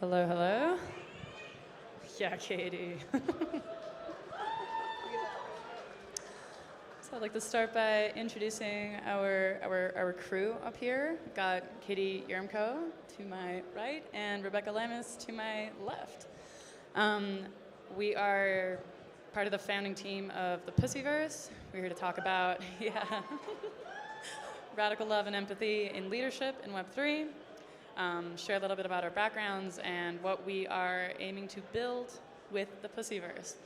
Hello, hello. Yeah, Katie. So I'd like to start by introducing our crew up here. I've got Katy Jeremko to my right and Rebecca Lamis to my left. We are part of the founding team of the Pussyverse. We're here to talk about radical love and empathy in leadership in Web3. Share a little bit about our backgrounds and what we are aiming to build with the Pussyverse.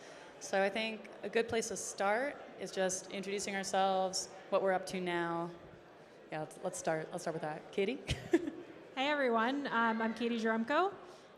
So I think a good place to start is just introducing ourselves, what we're up to now. Yeah, let's start with that. Katie? Hey everyone, I'm Katy Jeremko.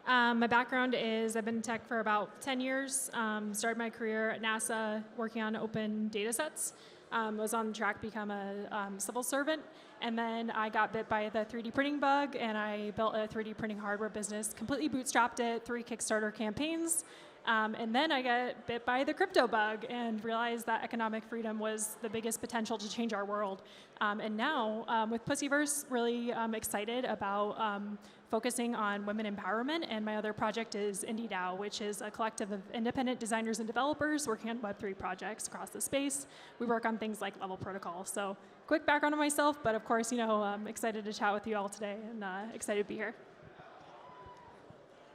My background is I've been in tech for about 10 years. Started my career at NASA working on open data sets. Was on track to become a civil servant, and then I got bit by the 3D printing bug, and I built a 3D printing hardware business, completely bootstrapped it, 3 Kickstarter campaigns, and then I got bit by the crypto bug and realized that economic freedom was the biggest potential to change our world. And now, with Pussyverse, really excited about focusing on women empowerment, and my other project is IndieDAO, which is a collective of independent designers and developers working on Web3 projects across the space. We work on things like level protocol. So quick background on myself, but of course, I'm excited to chat with you all today and excited to be here.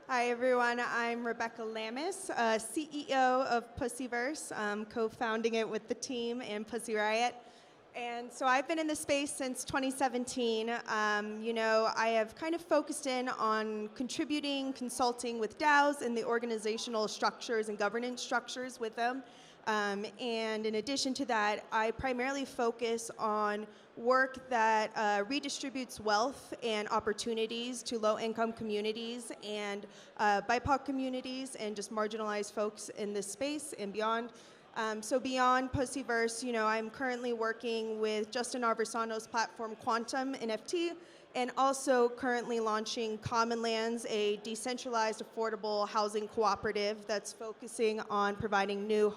Hi everyone, I'm Rebecca Lamis, CEO of Pussyverse, co-founding it with the team and Pussy Riot. And so I've been in the space since 2017. I have kind of focused in on contributing, consulting with DAOs and the organizational structures and governance structures with them. And in addition to that, I primarily focus on work that redistributes wealth and opportunities to low-income communities and BIPOC communities and just marginalized folks in this space and beyond. So beyond Pussyverse, I'm currently working with Justin Aversano's platform Quantum NFT, and also currently launching Commonlands, a decentralized affordable housing cooperative that's focusing on providing new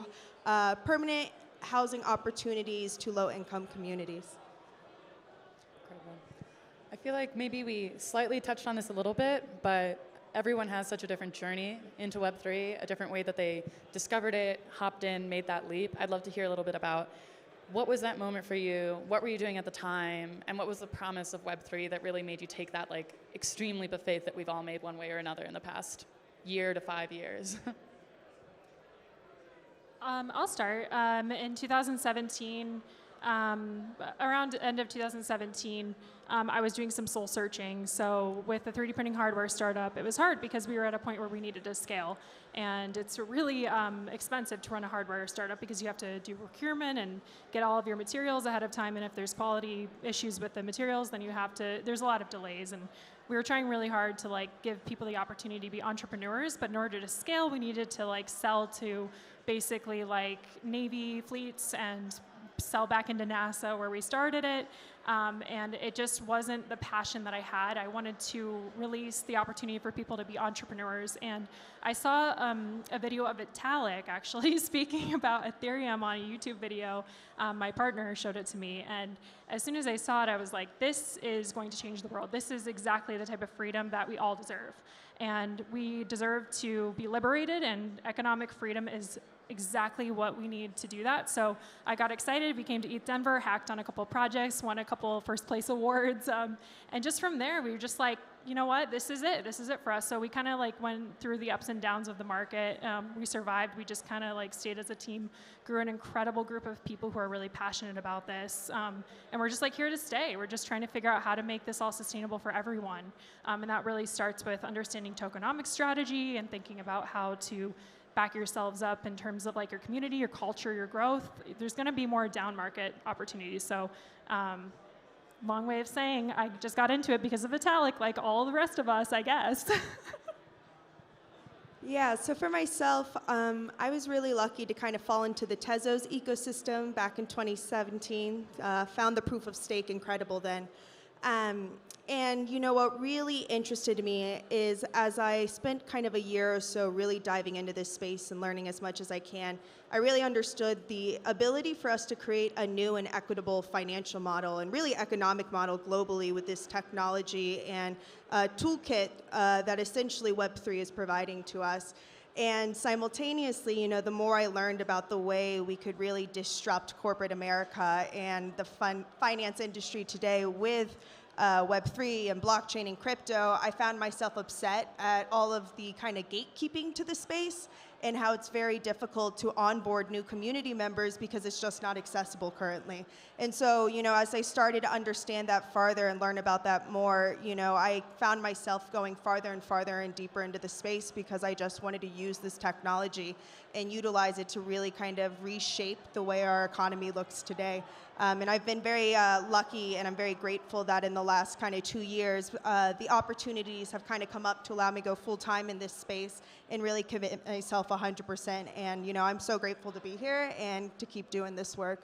permanent housing opportunities to low-income communities. Incredible. I feel like maybe we slightly touched on this a little bit, but everyone has such a different journey into Web3, a different way that they discovered it, hopped in, made that leap. I'd love to hear a little bit about what was that moment for you, what were you doing at the time, and what was the promise of Web3 that really made you take that extreme leap of faith that we've all made one way or another in the past year to 5 years? I'll start. In 2017, around the end of 2017, I was doing some soul searching. So with the 3D printing hardware startup, it was hard because we were at a point where we needed to scale. And it's really expensive to run a hardware startup because you have to do procurement and get all of your materials ahead of time. And if there's quality issues with the materials, then there's a lot of delays. And we were trying really hard to give people the opportunity to be entrepreneurs. But in order to scale, we needed to sell to basically Navy fleets and sell back into NASA where we started it, and it just wasn't the passion that I had. I wanted to release the opportunity for people to be entrepreneurs, and I saw a video of Vitalik actually speaking about Ethereum on a YouTube video. My partner showed it to me, and as soon as I saw it, I was like, this is going to change the world. This is exactly the type of freedom that we all deserve, and we deserve to be liberated, and economic freedom is exactly what we need to do that. So I got excited. We came to ETH Denver, hacked on a couple of projects, won a couple first place awards, and just from there we were just like, you know what, this is it for us. So we kind of went through the ups and downs of the market. We survived. We just kind of stayed as a team, grew an incredible group of people who are really passionate about this, and we're just here to stay. We're just trying to figure out how to make this all sustainable for everyone, and that really starts with understanding tokenomics strategy and thinking about how to back yourselves up in terms of your community, your culture, your growth. There's going to be more down market opportunities. So long way of saying I just got into it because of Vitalik, like all the rest of us, I guess. Yeah, so for myself, I was really lucky to kind of fall into the Tezos ecosystem back in 2017. Found the proof of stake incredible then. And you know what really interested me is as I spent kind of a year or so really diving into this space and learning as much as I can, I really understood the ability for us to create a new and equitable financial model and really economic model globally with this technology and toolkit that essentially Web3 is providing to us. And simultaneously, you know, the more I learned about the way we could really disrupt corporate America and the finance industry today with Web3 and blockchain and crypto, I found myself upset at all of the kind of gatekeeping to the space and how it's very difficult to onboard new community members because it's just not accessible currently. And so, you know, as I started to understand that farther and learn about that more, you know, I found myself going farther and farther and deeper into the space because I just wanted to use this technology and utilize it to really kind of reshape the way our economy looks today. And I've been very lucky and I'm very grateful that in the last kind of 2 years, the opportunities have kind of come up to allow me to go full time in this space and really commit myself 100%. And, you know, I'm so grateful to be here and to keep doing this work.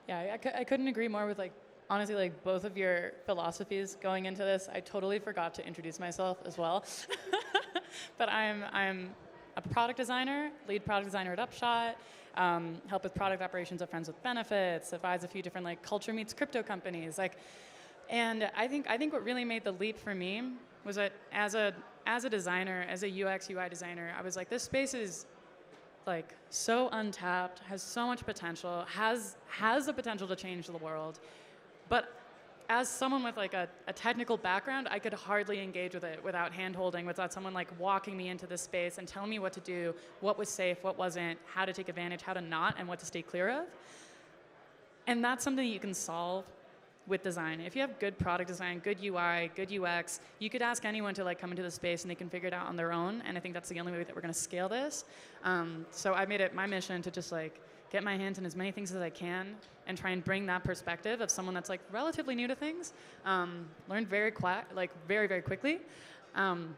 Yeah, I couldn't agree more with, like, honestly, like, both of your philosophies going into this. I totally forgot to introduce myself as well. But I'm a product designer, lead product designer at Upshot, help with product operations at Friends with Benefits, advise a few different, like, culture meets crypto companies. Like, and I think what really made the leap for me was that as a designer, as a UX UI designer, I was like, this space is, like, so untapped, has so much potential, has the potential to change the world. But as someone with, like, a technical background, I could hardly engage with it without hand-holding, without someone, like, walking me into this space and telling me what to do, what was safe, what wasn't, how to take advantage, how to not, and what to stay clear of. And that's something you can solve with design. If you have good product design, good UI, good UX, you could ask anyone to, like, come into the space and they can figure it out on their own. And I think that's the only way that we're going to scale this. So I made it my mission to just, like, get my hands in as many things as I can and try and bring that perspective of someone that's, like, relatively new to things, learn very very quickly, and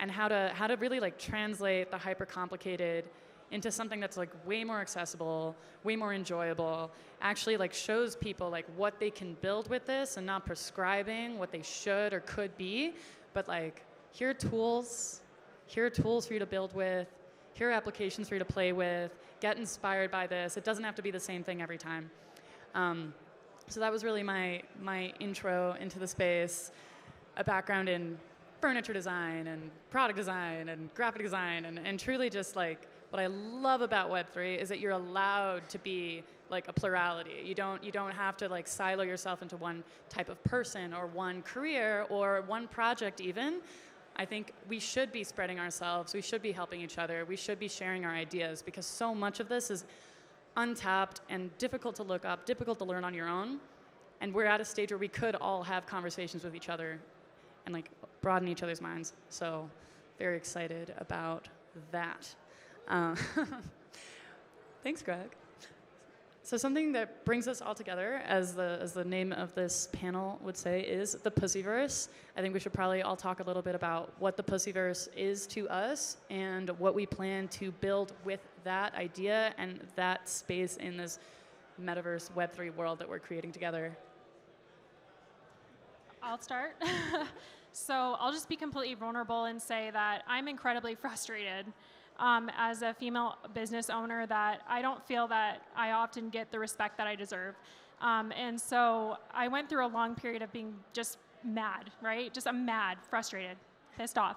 how to really, like, translate the hyper complicated into something that's, like, way more accessible, way more enjoyable, actually, like, shows people, like, what they can build with this and not prescribing what they should or could be, but, like, here are tools for you to build with, here are applications for you to play with, get inspired by this. It doesn't have to be the same thing every time. So that was really my intro into the space, a background in furniture design and product design and graphic design, and truly just, like, what I love about Web3 is that you're allowed to be, like, a plurality. You don't have to, like, silo yourself into one type of person or one career or one project even. I think we should be spreading ourselves. We should be helping each other. We should be sharing our ideas because so much of this is untapped and difficult to look up, difficult to learn on your own. And we're at a stage where we could all have conversations with each other and, like, broaden each other's minds. So very excited about that. Thanks, Greg. So something that brings us all together, as the name of this panel would say, is the Pussyverse. I think we should probably all talk a little bit about what the Pussyverse is to us and what we plan to build with that idea and that space in this metaverse Web3 world that we're creating together. I'll start. So I'll just be completely vulnerable and say that I'm incredibly frustrated as a female business owner that I don't feel that I often get the respect that I deserve. And so I went through a long period of being just mad, right? I'm mad, frustrated, pissed off.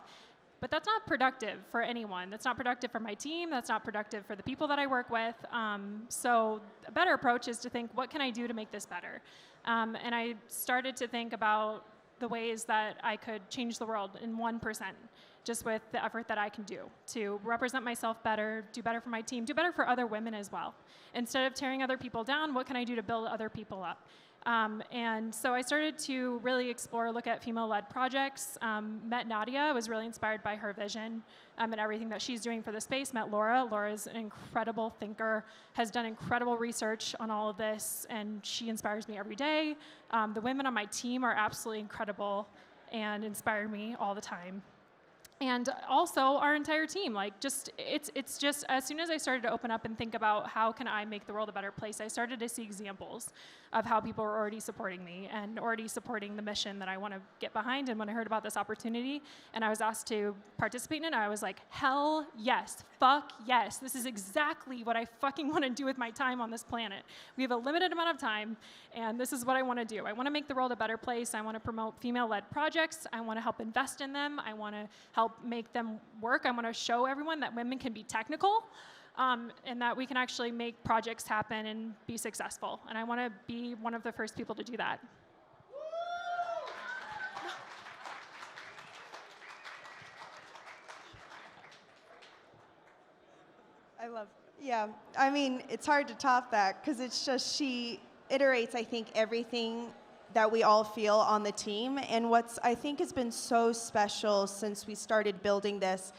But that's not productive for anyone. That's not productive for my team. That's not productive for the people that I work with. So a better approach is to think, what can I do to make this better? And I started to think about the ways that I could change the world in 1%, just with the effort that I can do to represent myself better, do better for my team, do better for other women as well. Instead of tearing other people down, what can I do to build other people up? And so I started to really look at female-led projects. Met Nadia, was really inspired by her vision and everything that she's doing for the space. Met Laura. Laura's an incredible thinker, has done incredible research on all of this, and she inspires me every day. The women on my team are absolutely incredible and inspire me all the time. And also our entire team, like it's just as soon as I started to open up and think about how can I make the world a better place, I started to see examples of how people were already supporting me and already supporting the mission that I want to get behind. And when I heard about this opportunity and I was asked to participate in it, I was like, hell yes, fuck yes. This is exactly what I fucking want to do with my time on this planet. We have a limited amount of time, and this is what I want to do. I want to make the world a better place. I want to promote female-led projects. I want to help invest in them. I want to help make them work. I want to show everyone that women can be technical, and that we can actually make projects happen and be successful. And I want to be one of the first people to do that. Yeah, I mean, it's hard to top that because it's just, she iterates, I think, everything that we all feel on the team. And what's, I think, has been so special since we started building this,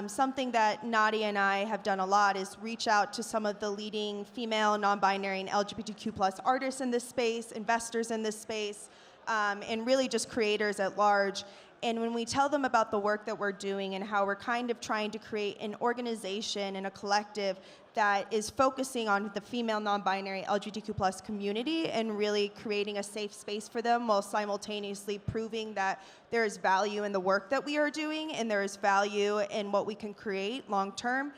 something that Nadia and I have done a lot is reach out to some of the leading female, non-binary, and LGBTQ+ artists in this space, investors in this space, and really just creators at large. And when we tell them about the work that we're doing and how we're kind of trying to create an organization and a collective that is focusing on the female, non-binary, LGBTQ+ community and really creating a safe space for them while simultaneously proving that there is value in the work that we are doing and there is value in what we can create long-term,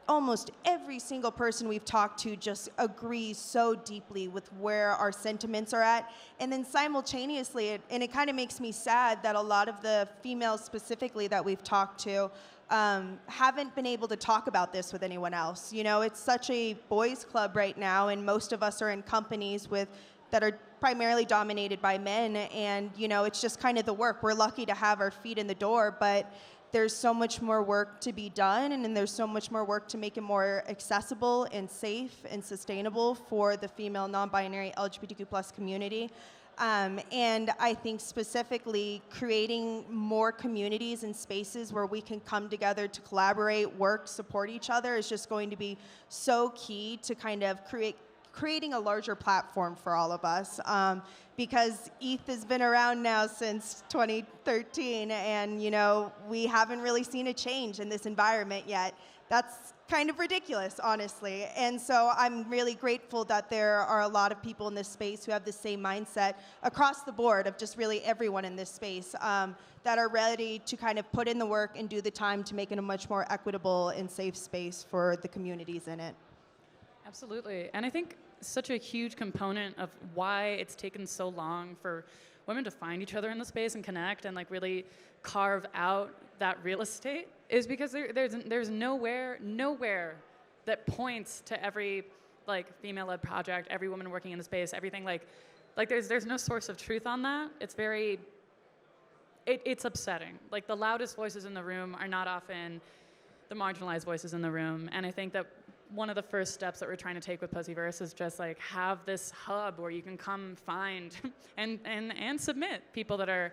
almost every single person we've talked to just agrees so deeply with where our sentiments are at. And then simultaneously, it kind of makes me sad that a lot of the females specifically that we've talked to haven't been able to talk about this with anyone else. You know, it's such a boys' club right now, and most of us are in companies that are primarily dominated by men, and you know, it's just kind of the work. We're lucky to have our feet in the door, but there's so much more work to be done, and then there's so much more work to make it more accessible and safe and sustainable for the female, non-binary, LGBTQ+ community. And I think specifically creating more communities and spaces where we can come together to collaborate, work, support each other is just going to be so key to kind of creating a larger platform for all of us. Because ETH has been around now since 2013, and you know, we haven't really seen a change in this environment yet. That's kind of ridiculous, honestly. And so I'm really grateful that there are a lot of people in this space who have the same mindset across the board of just really everyone in this space that are ready to kind of put in the work and do the time to make it a much more equitable and safe space for the communities in it. Absolutely. And I think such a huge component of why it's taken so long for women to find each other in the space and connect and like really carve out that real estate is because there's nowhere that points to every like female-led project, every woman working in the space, everything like there's no source of truth on that. It's very, it's upsetting. Like the loudest voices in the room are not often the marginalized voices in the room. And I think that one of the first steps that we're trying to take with Pussyverse is just like have this hub where you can come find and submit people that are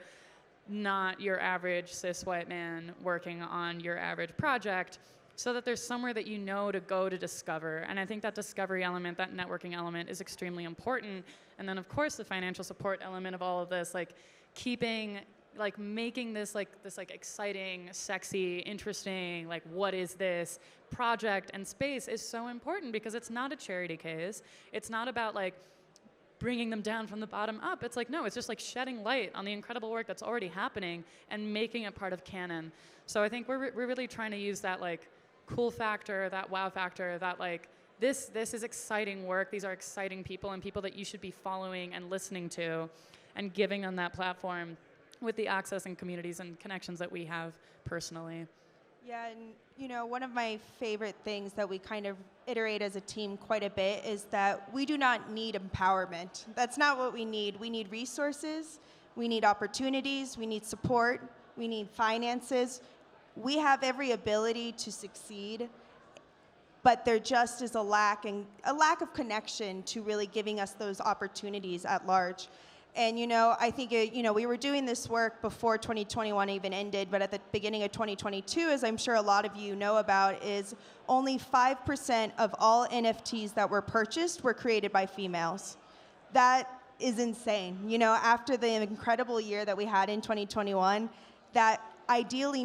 not your average cis white man working on your average project, so that there's somewhere that you know to go to discover. And I think that discovery element, that networking element is extremely important. And then of course the financial support element of all of this, like keeping, like making this exciting, sexy, interesting, like what is this project and space is so important because it's not a charity case. It's not about like bringing them down from the bottom up. It's like, no, it's just like shedding light on the incredible work that's already happening and making it part of canon. So I think we're really trying to use that like cool factor, that wow factor, that like this is exciting work. These are exciting people and people that you should be following and listening to and giving them that platform with the access and communities and connections that we have personally. Yeah, and you know, one of my favorite things that we kind of iterate as a team quite a bit is that we do not need empowerment. That's not what we need. We need resources, we need opportunities, we need support, we need finances. We have every ability to succeed, but there just is a lack of connection to really giving us those opportunities at large. And you know, I think we were doing this work before 2021 even ended, but at the beginning of 2022, as I'm sure a lot of you know about, is only 5% of all NFTs that were purchased were created by females. That is insane. You know, after the incredible year that we had in 2021, that ideally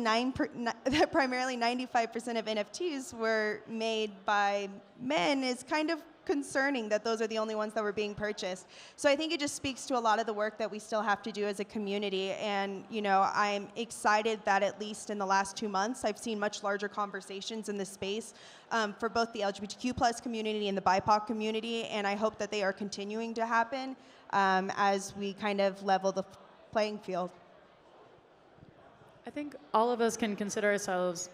primarily 95% of NFTs were made by men is kind of concerning that those are the only ones that were being purchased. So I think it just speaks to a lot of the work that we still have to do as a community. And I'm excited that at least in the last 2 months, I've seen much larger conversations in this space for both the LGBTQ plus community and the BIPOC community. And I hope that they are continuing to happen as we kind of level the playing field. I think all of us can consider ourselves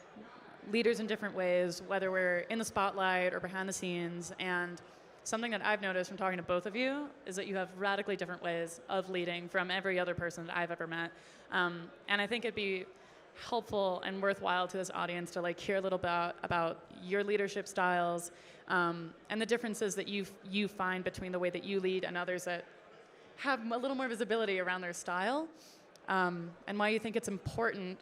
leaders in different ways, whether we're in the spotlight or behind the scenes. And something that I've noticed from talking to both of you is that you have radically different ways of leading from every other person that I've ever met. And I think it'd be helpful and worthwhile to this audience to hear a little bit about your leadership styles and the differences that you find between the way that you lead and others that have a little more visibility around their style, and why you think it's important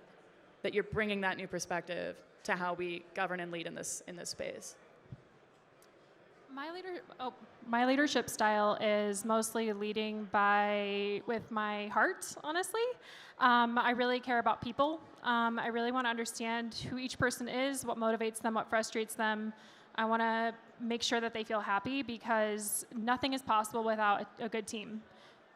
that you're bringing that new perspective to how we govern and lead in this space. My leadership style is mostly leading with my heart, honestly. I really care about people. I really want to understand who each person is, what motivates them, what frustrates them. I want to make sure that they feel happy, because nothing is possible without a good team.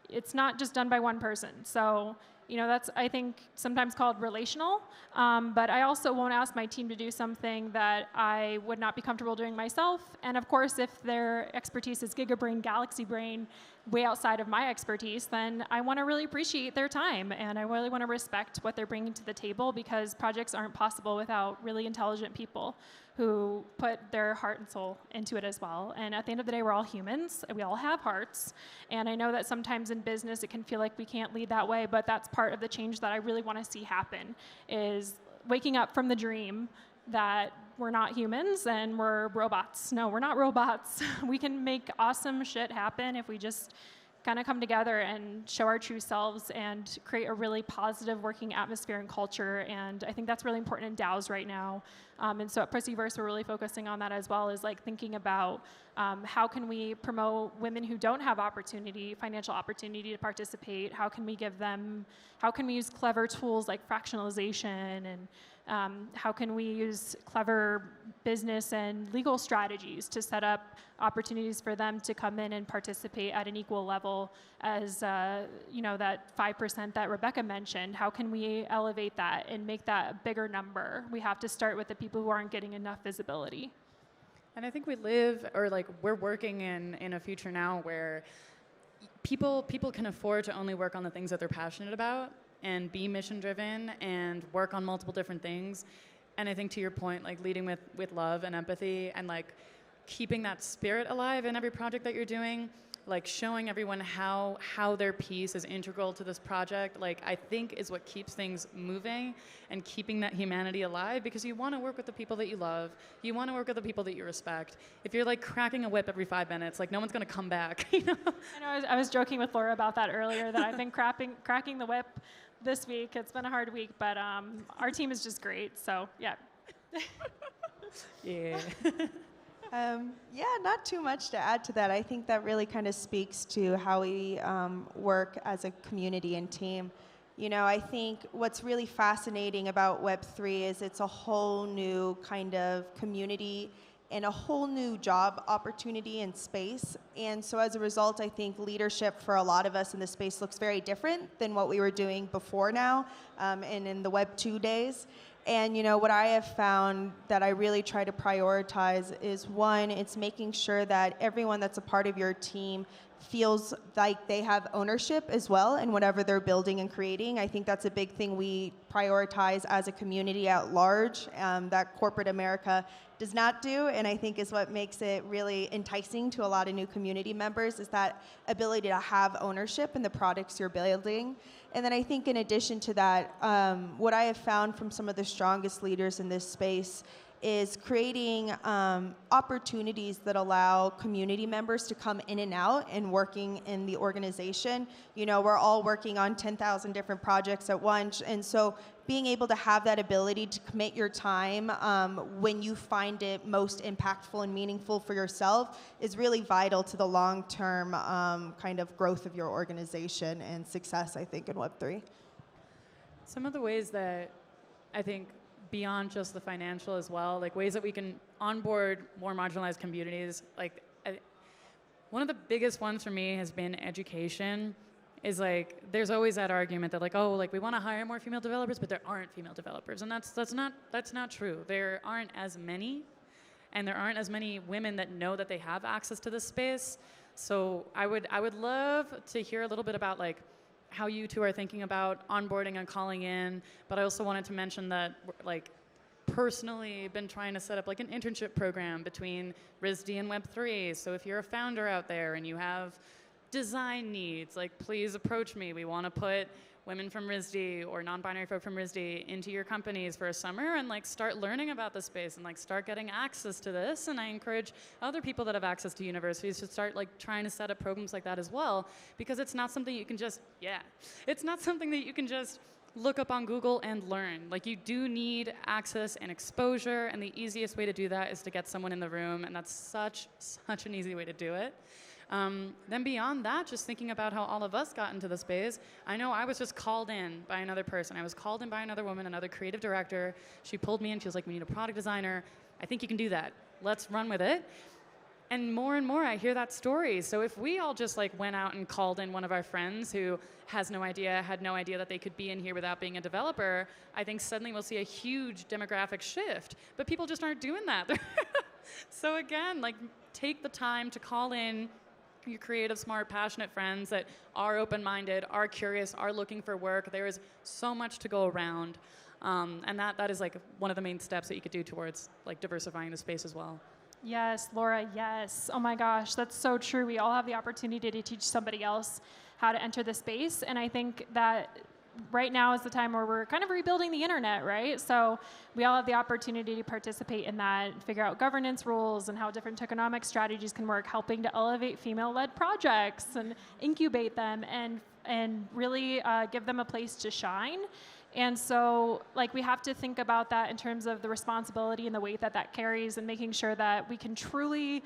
It's not just done by one person. So, that's, I think, sometimes called relational. But I also won't ask my team to do something that I would not be comfortable doing myself. And of course, if their expertise is gigabrain, galaxy brain, way outside of my expertise, then I want to really appreciate their time. And I really want to respect what they're bringing to the table, because projects aren't possible without really intelligent people who put their heart and soul into it as well. And at the end of the day, we're all humans. We all have hearts. And I know that sometimes in business, it can feel like we can't lead that way, but that's part of the change that I really want to see happen, is waking up from the dream that we're not humans and we're robots. No, we're not robots. We can make awesome shit happen if we just kind of come together and show our true selves and create a really positive working atmosphere and culture. And I think that's really important in DAOs right now. And so at Pussyverse, we're really focusing on that as well, as thinking about how can we promote women who don't have financial opportunity to participate? How can we use clever tools like fractionalization, and how can we use clever business and legal strategies to set up opportunities for them to come in and participate at an equal level as that 5% that Rebecca mentioned? How can we elevate that and make that a bigger number? We have to start with the people who aren't getting enough visibility. And I think we're working in a future now where people can afford to only work on the things that they're passionate about and be mission driven and work on multiple different things. And I think, to your point, leading with love and empathy, and keeping that spirit alive in every project that you're doing, showing everyone how their piece is integral to this project, I think is what keeps things moving and keeping that humanity alive, because you want to work with the people that you love. You want to work with the people that you respect. If you're cracking a whip every 5 minutes, no one's going to come back. I know, I was joking with Laura about that earlier, that I've been cracking the whip this week. It's been a hard week, but our team is just great. So yeah. Yeah. Not too much to add to that. I think that really kind of speaks to how we work as a community and team. I think what's really fascinating about Web3 is it's a whole new kind of community and a whole new job opportunity and space. And so as a result, I think leadership for a lot of us in the space looks very different than what we were doing before now and in the Web 2 days. And what I have found that I really try to prioritize is, one, it's making sure that everyone that's a part of your team feels like they have ownership as well in whatever they're building and creating. I think that's a big thing we prioritize as a community at large, that corporate America does not do, and I think is what makes it really enticing to a lot of new community members, is that ability to have ownership in the products you're building. And then I think in addition to that, what I have found from some of the strongest leaders in this space is creating opportunities that allow community members to come in and out and working in the organization. We're all working on 10,000 different projects at once, and so being able to have that ability to commit your time when you find it most impactful and meaningful for yourself is really vital to the long-term kind of growth of your organization and success, I think, in Web3. Some of the ways that I think beyond just the financial as well, like ways that we can onboard more marginalized communities, like one of the biggest ones for me has been education. Is like there's always that argument that like, oh, like we want to hire more female developers, but there aren't female developers, and that's not true. There aren't as many, and there aren't as many women that know that they have access to this space. So I would love to hear a little bit about like how you two are thinking about onboarding and calling in. But I also wanted to mention that like personally been trying to set up like an internship program between RISD and Web3. So if you're a founder out there and you have design needs, like please approach me. We want to put women from RISD or non-binary folk from RISD into your companies for a summer and like start learning about the space and like start getting access to this. And I encourage other people that have access to universities to start like trying to set up programs like that as well, because it's not something you can just, it's not something that you can just look up on Google and learn. Like you do need access and exposure, and the easiest way to do that is to get someone in the room, and that's such an easy way to do it. Then beyond that, just thinking about how all of us got into the space, I know I was just called in by another person. I was called in by another woman, another creative director. She pulled me in. She was like, we need a product designer. I think you can do that. Let's run with it. And more I hear that story. So if we all just like went out and called in one of our friends who had no idea that they could be in here without being a developer, I think suddenly we'll see a huge demographic shift. But people just aren't doing that. So again, like take the time to call in your creative, smart, passionate friends that are open-minded, are curious, are looking for work. There is so much to go around. And that is like one of the main steps that you could do towards like diversifying the space as well. Yes, Laura, yes. Oh my gosh, that's so true. We all have the opportunity to teach somebody else how to enter the space. And I think that right now is the time where we're kind of rebuilding the internet, right? So we all have the opportunity to participate in that, figure out governance rules and how different tokenomic strategies can work, helping to elevate female-led projects and incubate them and really give them a place to shine. And so like we have to think about that in terms of the responsibility and the weight that that carries, and making sure that we can truly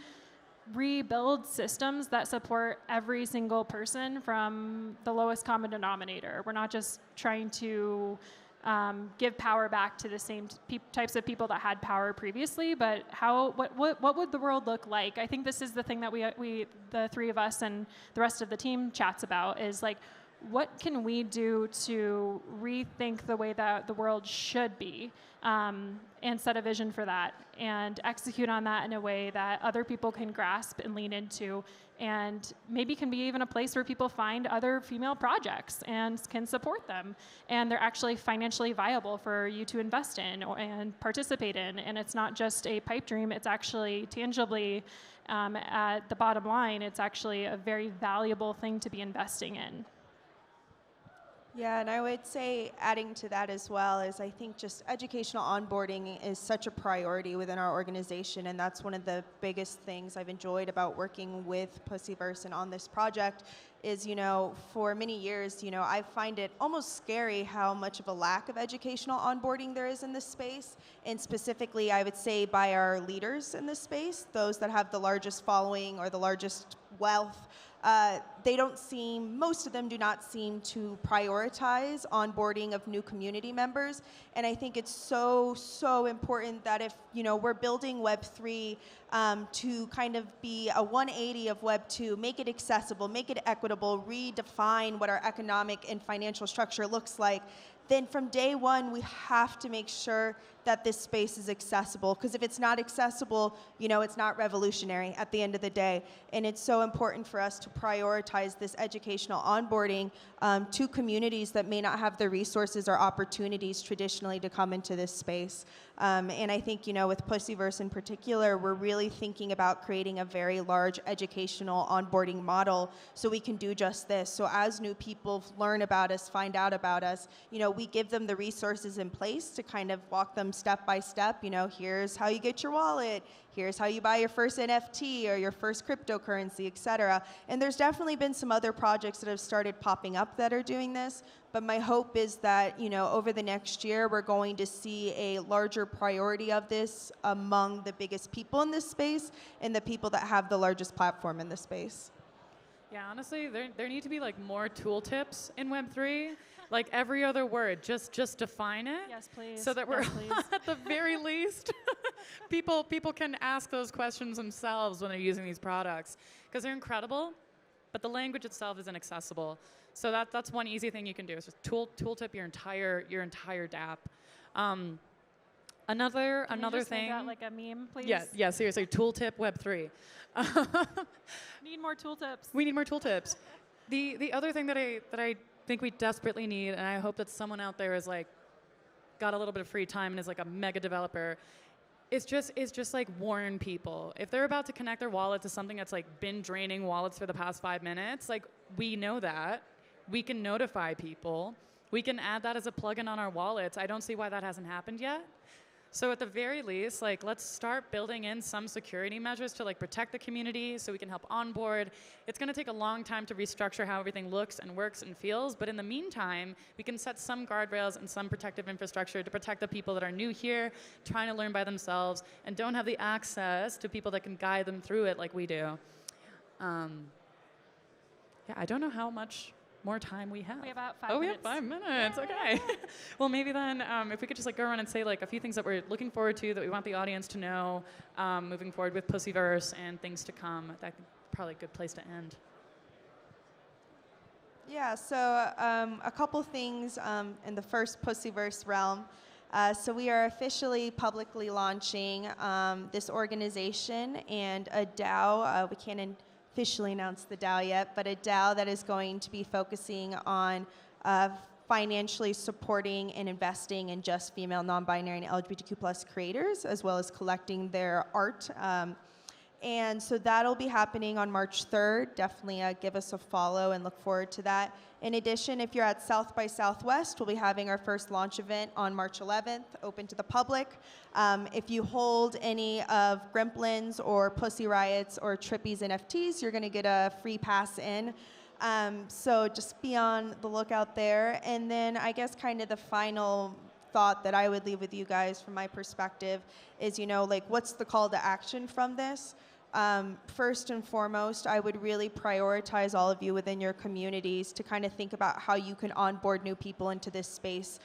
rebuild systems that support every single person from the lowest common denominator. We're not just trying to give power back to the same types of people that had power previously, but what would the world look like? I think this is the thing that we the three of us and the rest of the team chats about, is like, what can we do to rethink the way that the world should be, and set a vision for that and execute on that in a way that other people can grasp and lean into, and maybe can be even a place where people find other female projects and can support them, and they're actually financially viable for you to invest in and participate in, and it's not just a pipe dream, it's actually tangibly at the bottom line, it's actually a very valuable thing to be investing in. Yeah, and I would say adding to that as well is I think just educational onboarding is such a priority within our organization, and that's one of the biggest things I've enjoyed about working with Pussyverse and on this project is, you know, for many years, you know, I find it almost scary how much of a lack of educational onboarding there is in this space, and specifically I would say by our leaders in this space, those that have the largest following or the largest wealth. Most of them do not seem to prioritize onboarding of new community members. And I think it's so important that if, you know, we're building Web3 to kind of be a 180 of Web2, make it accessible, make it equitable, redefine what our economic and financial structure looks like, then from day one, we have to make sure that this space is accessible. Because if it's not accessible, you know, it's not revolutionary at the end of the day. And it's so important for us to prioritize this educational onboarding to communities that may not have the resources or opportunities traditionally to come into this space. And I think, you know, with Pussyverse in particular, we're really thinking about creating a very large educational onboarding model so we can do just this. So as new people learn about us, find out about us, you know, we give them the resources in place to kind of walk them step by step. You know, here's how you get your wallet, here's how you buy your first NFT or your first cryptocurrency, et cetera. And there's definitely been some other projects that have started popping up that are doing this. But my hope is that, you know, over the next year, we're going to see a larger priority of this among the biggest people in this space and the people that have the largest platform in this space. Yeah, honestly, there need to be like more tooltips in Web3. Like every other word, just define it. Yes, please. So that we're Yes, please. at the very least, people can ask those questions themselves when they're using these products because they're incredible, but the language itself is inaccessible. So that's one easy thing you can do is just tooltip your entire DApp. Another Can you just thing. make that like a meme, please? Yeah, seriously, tooltip Web3. Need more tooltips. We need more tooltips. The other thing that I think we desperately need, and I hope that someone out there is like got a little bit of free time and is like a mega developer, is just like warn people. If they're about to connect their wallet to something that's like been draining wallets for the past 5 minutes, like we know that. We can notify people. We can add that as a plugin on our wallets. I don't see why that hasn't happened yet. So at the very least, like let's start building in some security measures to like protect the community so we can help onboard. It's going to take a long time to restructure how everything looks and works and feels, but in the meantime, we can set some guardrails and some protective infrastructure to protect the people that are new here, trying to learn by themselves, and don't have the access to people that can guide them through it like we do. Yeah, I don't know how much more time we have. We have about 5 minutes. Oh, we have 5 minutes. Okay. Well, maybe then if we could just like go around and say like a few things that we're looking forward to that we want the audience to know moving forward with Pussyverse and things to come. That's probably a good place to end. Yeah, so a couple things in the first Pussyverse realm. So we are officially publicly launching this organization and a DAO. We can't officially announced the DAO yet, but a DAO that is going to be focusing on financially supporting and investing in just female, non-binary, and LGBTQ+ creators, as well as collecting their art. And so that'll be happening on March 3rd. Definitely give us a follow and look forward to that. In addition, if you're at South by Southwest, we'll be having our first launch event on March 11th, open to the public. If you hold any of Grimplin's or Pussy Riot's or Trippy's NFTs, you're going to get a free pass in. So just be on the lookout there. And then I guess kind of the final thought that I would leave with you guys from my perspective is, you know, like what's the call to action from this? First and foremost, I would really prioritize all of you within your communities to kind of think about how you can onboard new people into this space.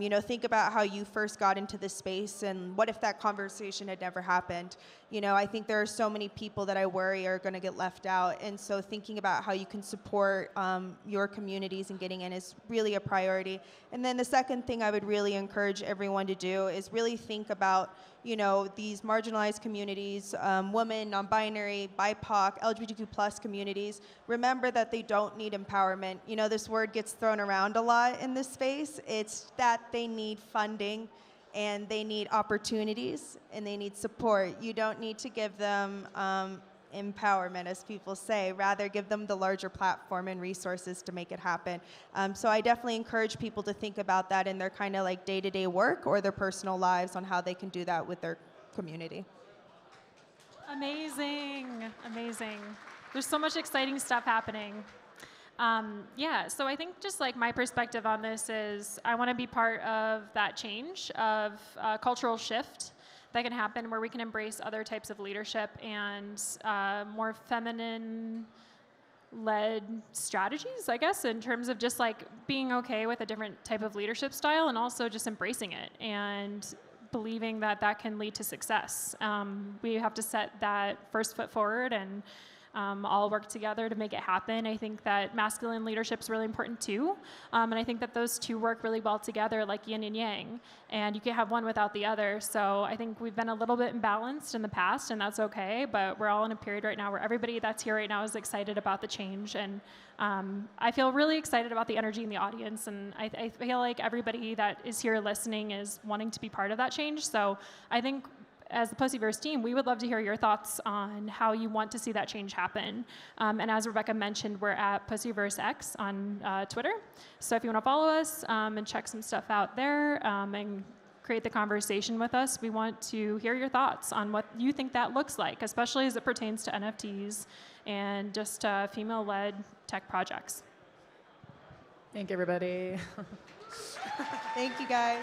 You know, think about how you first got into this space and what if that conversation had never happened. You know, I think there are so many people that I worry are going to get left out. And so thinking about how you can support your communities and getting in is really a priority. And then the second thing I would really encourage everyone to do is really think about, you know, these marginalized communities, women, non-binary, BIPOC, LGBTQ+ communities. Remember that they don't need empowerment. You know, this word gets thrown around a lot in this space. It's that they need funding and they need opportunities and they need support. You don't need to give them empowerment, as people say. Rather, give them the larger platform and resources to make it happen. So I definitely encourage people to think about that in their kind of like day-to-day work or their personal lives on how they can do that with their community. Amazing, amazing. There's so much exciting stuff happening. Yeah, so I think just like my perspective on this is I want to be part of that change of cultural shift that can happen where we can embrace other types of leadership and more feminine-led strategies, I guess, in terms of just like being okay with a different type of leadership style and also just embracing it and believing that that can lead to success. We have to set that first foot forward and all work together to make it happen. I think that masculine leadership is really important too. And I think that those two work really well together like yin and yang. And you can't have one without the other. So I think we've been a little bit imbalanced in the past, and that's okay. But we're all in a period right now where everybody that's here right now is excited about the change. And I feel really excited about the energy in the audience. And I feel like everybody that is here listening is wanting to be part of that change. So I think as the Pussyverse team, we would love to hear your thoughts on how you want to see that change happen. And as Rebecca mentioned, we're at Pussyverse X on Twitter. So if you want to follow us and check some stuff out there and create the conversation with us, we want to hear your thoughts on what you think that looks like, especially as it pertains to NFTs and just female-led tech projects. Thank you, everybody. Thank you, guys.